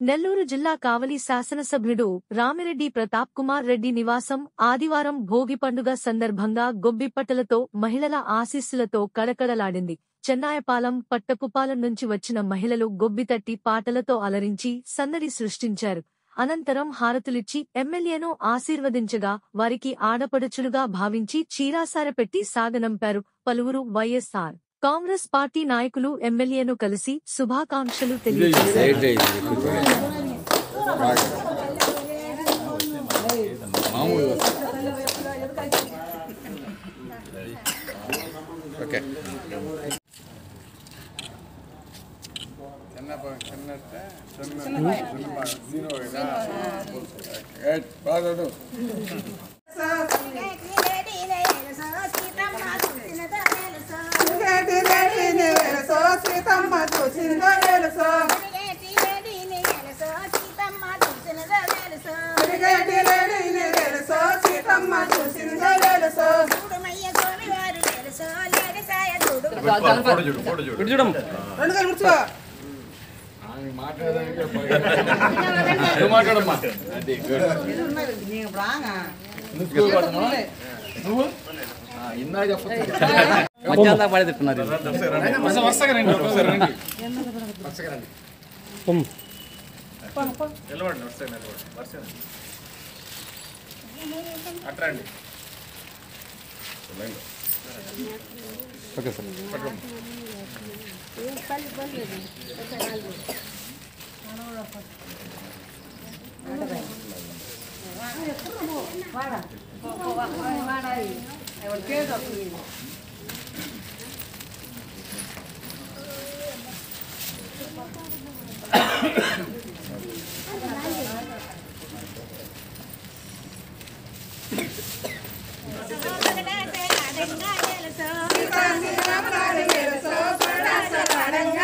నెల్లూరు జిల్లా కావలి శాసనసభ్యుడు రామిరెడ్డి ప్రతాప్ కుమార్ రెడ్డి నివాసం ఆదివారం భోగి పండుగ సందర్భంగా గొబ్బిపట్టలతో మహిళల ఆశీస్సులతో కళకళలాడింది. చెన్నాయపాలెం పట్టపుపాలెం నుంచి వచ్చిన మహిళలు గొబ్బితట్టి పాటలతో అలరించి సందడి సృష్టించారు. అనంతరం హారతులిచ్చి ఎమ్మెల్యేను ఆశీర్వదించగా వారికి ఆడపడుచులుగా భావించి చీరాసారపెట్టి సాగనంపారు. పలువురు వైఎస్ఆర్ కాంగ్రెస్ పార్టీ నాయకులు ఎమ్మెల్యేను కలిసి శుభాకాంక్షలు తెలియజేశారు. Okay sir. Sita